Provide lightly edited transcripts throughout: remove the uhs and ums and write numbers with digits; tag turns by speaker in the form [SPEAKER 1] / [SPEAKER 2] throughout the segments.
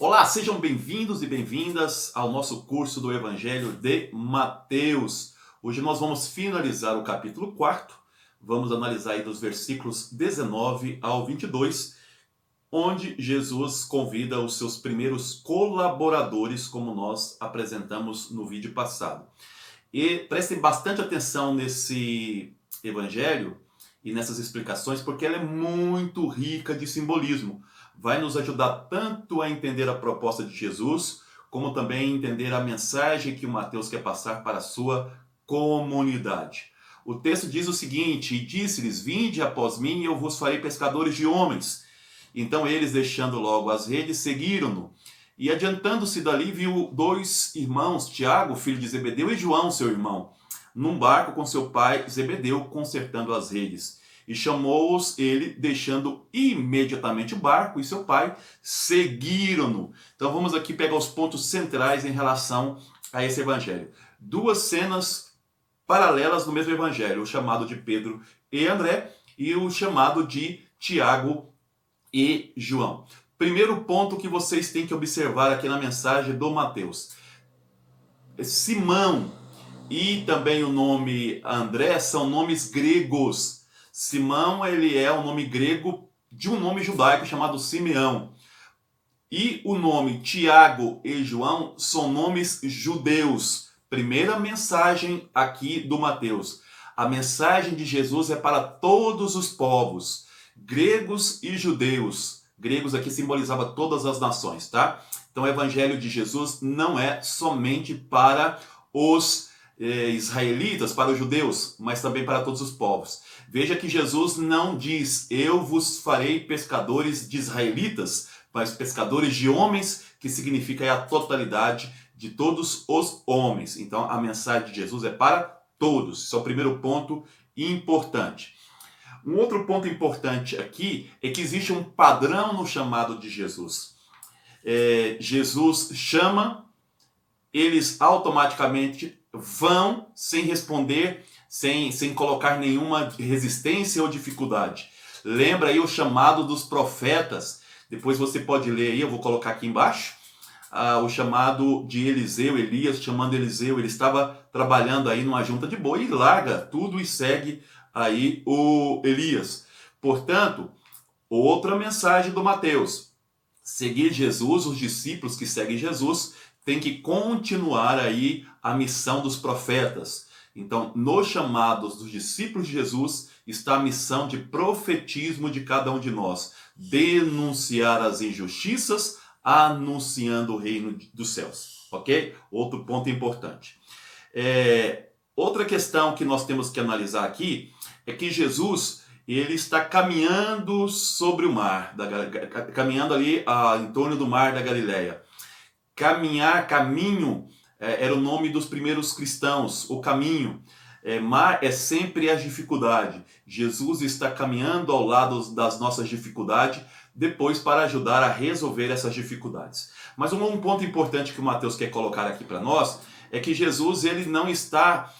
[SPEAKER 1] Olá, sejam bem-vindos e bem-vindas ao nosso curso do Evangelho de Mateus. Hoje nós vamos finalizar o capítulo 4, vamos analisar aí dos versículos 19 ao 22, onde Jesus convida os seus primeiros colaboradores, como nós apresentamos no vídeo passado. E prestem bastante atenção nesse evangelho e nessas explicações, porque ela é muito rica de simbolismo. Vai nos ajudar tanto a entender a proposta de Jesus, como também entender a mensagem que o Mateus quer passar para a sua comunidade. O texto diz o seguinte: e disse-lhes: vinde após mim e eu vos farei pescadores de homens. Então eles, deixando logo as redes, seguiram-no. E adiantando-se dali, viu dois irmãos, Tiago, filho de Zebedeu, e João, seu irmão, num barco com seu pai Zebedeu, consertando as redes. E chamou-os ele, deixando imediatamente o barco e seu pai, seguiram-no. Então vamos aqui pegar os pontos centrais em relação a esse evangelho. Duas cenas paralelas no mesmo evangelho, o chamado de Pedro e André e o chamado de Tiago e João. Primeiro ponto que vocês têm que observar aqui na mensagem do Mateus. Simão e também o nome André são nomes gregos. Simão, ele é um nome grego de um nome judaico chamado Simeão. E o nome Tiago e João são nomes judeus. Primeira mensagem aqui do Mateus. A mensagem de Jesus é para todos os povos, gregos e judeus. Gregos aqui simbolizava todas as nações, tá? Então o evangelho de Jesus não é somente para os israelitas, para os judeus, mas também para todos os povos. Veja que Jesus não diz: eu vos farei pescadores de israelitas, mas pescadores de homens, que significa a totalidade de todos os homens. Então a mensagem de Jesus é para todos. Esse é o primeiro ponto importante. Um outro ponto importante aqui é que existe um padrão no chamado de Jesus. Jesus chama, eles automaticamente vão sem responder, sem colocar nenhuma resistência ou dificuldade. Lembra aí o chamado dos profetas? Depois você pode ler aí, eu vou colocar aqui embaixo. O chamado de Eliseu, Elias chamando Eliseu, ele estava trabalhando aí numa junta de boi e larga tudo e segue aí o Elias. Portanto, outra mensagem do Mateus: seguir Jesus, os discípulos que seguem Jesus têm que continuar aí a missão dos profetas. Então, nos chamados dos discípulos de Jesus está a missão de profetismo de cada um de nós, denunciar as injustiças, anunciando o reino dos céus, ok? Outro ponto importante. Outra questão que nós temos que analisar aqui é que Jesus, ele está caminhando sobre o mar, caminhando ali em torno do mar da Galileia. Caminho, era o nome dos primeiros cristãos, o caminho. Mar é sempre a dificuldade. Jesus está caminhando ao lado das nossas dificuldades, depois para ajudar a resolver essas dificuldades. Mas um ponto importante que o Mateus quer colocar aqui para nós é que Jesus, ele não está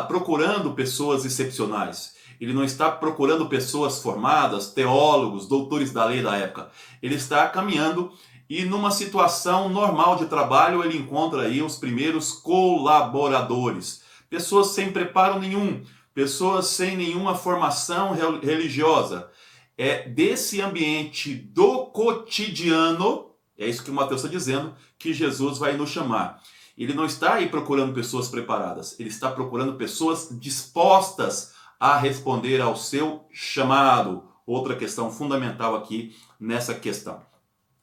[SPEAKER 1] procurando pessoas excepcionais. Ele não está procurando pessoas formadas, teólogos, doutores da lei da época. Ele está caminhando e numa situação normal de trabalho ele encontra aí os primeiros colaboradores. Pessoas sem preparo nenhum, pessoas sem nenhuma formação religiosa. É desse ambiente do cotidiano, é isso que o Mateus está dizendo, que Jesus vai nos chamar. Ele não está aí procurando pessoas preparadas, ele está procurando pessoas dispostas a responder ao seu chamado. Outra questão fundamental aqui nessa questão.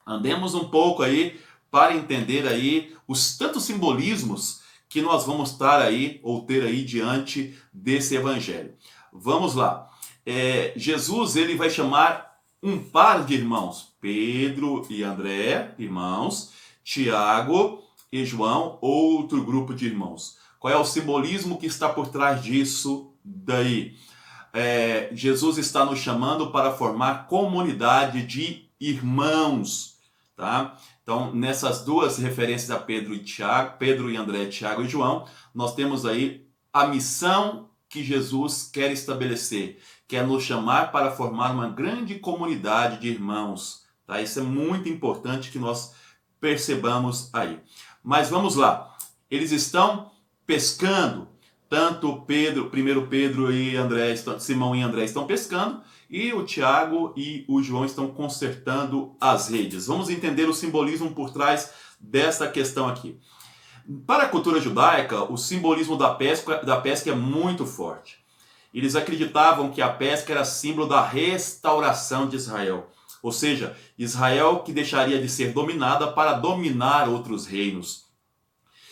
[SPEAKER 1] Andemos um pouco aí para entender aí os tantos simbolismos que nós vamos estar aí ou ter aí diante desse evangelho. Vamos lá. Jesus, ele vai chamar um par de irmãos, Pedro e André, irmãos, Tiago e João, outro grupo de irmãos. Qual é o simbolismo que está por trás disso daí? Jesus está nos chamando para formar comunidade de irmãos, tá? Então, nessas duas referências a Pedro e André, Tiago e João, nós temos aí a missão que Jesus quer estabelecer, que é nos chamar para formar uma grande comunidade de irmãos, tá? Isso é muito importante que nós percebamos aí. Mas vamos lá, eles estão pescando, tanto Pedro, primeiro Pedro e André, Simão e André estão pescando, e o Tiago e o João estão consertando as redes. Vamos entender o simbolismo por trás desta questão aqui. Para a cultura judaica, o simbolismo da pesca é muito forte. Eles acreditavam que a pesca era símbolo da restauração de Israel. Ou seja, Israel que deixaria de ser dominada para dominar outros reinos.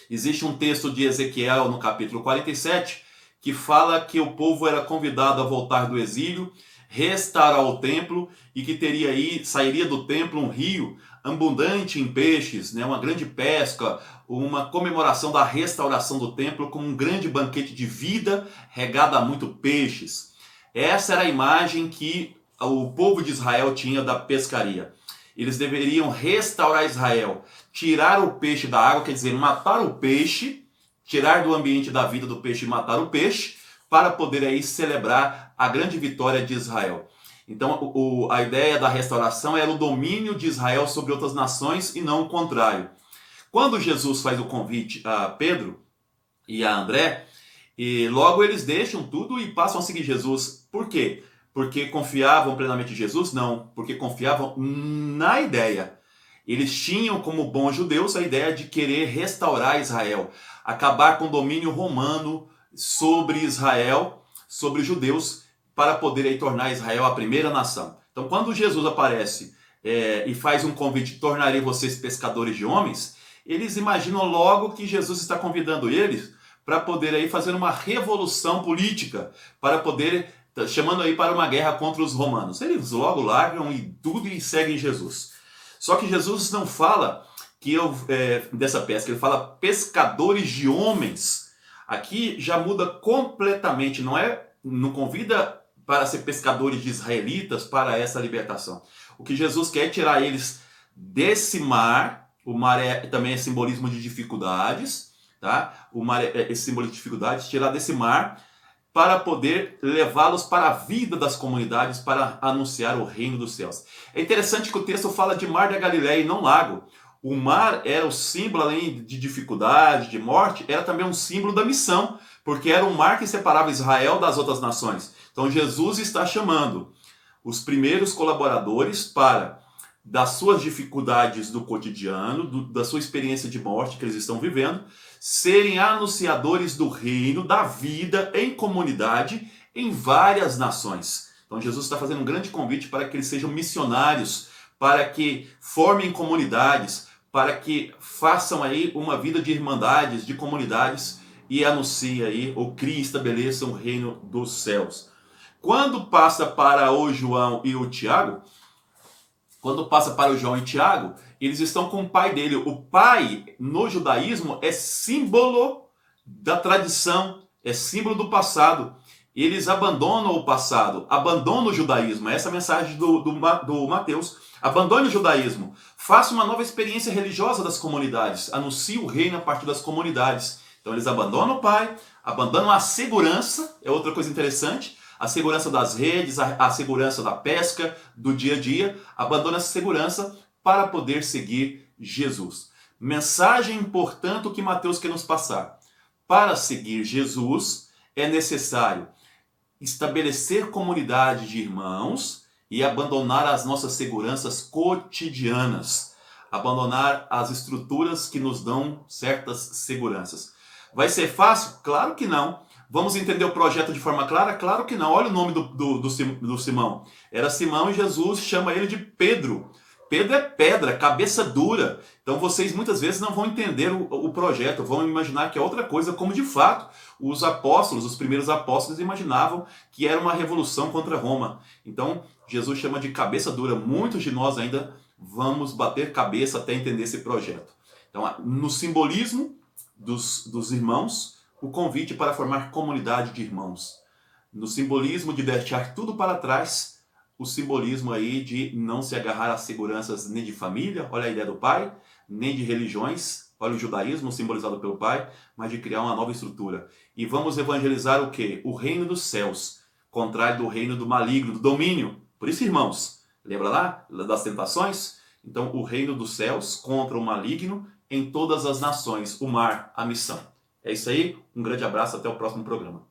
[SPEAKER 1] Existe um texto de Ezequiel no capítulo 47 que fala que o povo era convidado a voltar do exílio, restaurar o templo e que sairia do templo um rio abundante em peixes, né? Uma grande pesca, uma comemoração da restauração do templo com um grande banquete de vida regada a muito peixes. Essa era a imagem que o povo de Israel tinha da pescaria. Eles deveriam restaurar Israel, tirar o peixe da água, quer dizer, matar o peixe, tirar do ambiente da vida do peixe e matar o peixe, para poder aí celebrar a grande vitória de Israel. Então, a ideia da restauração era o domínio de Israel sobre outras nações e não o contrário. Quando Jesus faz o convite a Pedro e a André, e logo eles deixam tudo e passam a seguir Jesus. Por quê? Porque confiavam plenamente em Jesus? Não, porque confiavam na ideia. Eles tinham como bons judeus a ideia de querer restaurar Israel, acabar com o domínio romano sobre Israel, sobre os judeus, para poder aí tornar Israel a primeira nação. Então, quando Jesus aparece e faz um convite, tornarei vocês pescadores de homens, eles imaginam logo que Jesus está convidando eles para poder aí fazer uma revolução política, para poder, chamando aí para uma guerra contra os romanos. Eles logo largam tudo e seguem Jesus. Só que Jesus não fala dessa pesca, ele fala pescadores de homens. Aqui já muda completamente, não convida para ser pescadores de israelitas para essa libertação. O que Jesus quer é tirar eles desse mar. O mar também é simbolismo de dificuldades, tá? O mar é simbolismo de dificuldades, tirar desse mar para poder levá-los para a vida das comunidades, para anunciar o reino dos céus. É interessante que o texto fala de mar da Galileia e não lago. O mar era o símbolo, além de dificuldade, de morte, era também um símbolo da missão, porque era um mar que separava Israel das outras nações. Então Jesus está chamando os primeiros colaboradores para, das suas dificuldades do cotidiano, da sua experiência de morte que eles estão vivendo, serem anunciadores do reino, da vida em comunidade, em várias nações. Então Jesus está fazendo um grande convite para que eles sejam missionários, para que formem comunidades, para que façam aí uma vida de irmandades, de comunidades e anunciem aí, ou criem e estabeleçam o reino dos céus. Quando passa para o João e o Tiago, eles estão com o pai dele. O pai, no judaísmo, é símbolo da tradição, é símbolo do passado. Eles abandonam o passado, abandonam o judaísmo. Essa é a mensagem do Mateus. Abandone o judaísmo. Faça uma nova experiência religiosa das comunidades. Anuncie o reino a partir das comunidades. Então eles abandonam o pai, abandonam a segurança, é outra coisa interessante, a segurança das redes, a segurança da pesca, do dia a dia, abandona essa segurança para poder seguir Jesus. Mensagem, portanto, que Mateus quer nos passar. Para seguir Jesus, é necessário estabelecer comunidade de irmãos e abandonar as nossas seguranças cotidianas. Abandonar as estruturas que nos dão certas seguranças. Vai ser fácil? Claro que não. Vamos entender o projeto de forma clara? Claro que não. Olha o nome do Simão. Era Simão e Jesus chama ele de Pedro. Pedro é pedra, cabeça dura. Então vocês muitas vezes não vão entender o projeto, vão imaginar que é outra coisa, como de fato os apóstolos, os primeiros apóstolos imaginavam que era uma revolução contra Roma. Então Jesus chama de cabeça dura. Muitos de nós ainda vamos bater cabeça até entender esse projeto. Então no simbolismo dos irmãos, o convite para formar comunidade de irmãos. No simbolismo de deixar tudo para trás, o simbolismo aí de não se agarrar às seguranças nem de família, olha a ideia do pai, nem de religiões, olha o judaísmo simbolizado pelo pai, mas de criar uma nova estrutura. E vamos evangelizar o quê? O reino dos céus, contrário do reino do maligno, do domínio. Por isso, irmãos, lembra lá das tentações? Então, o reino dos céus contra o maligno em todas as nações. O mar, a missão. É isso aí, um grande abraço, até o próximo programa.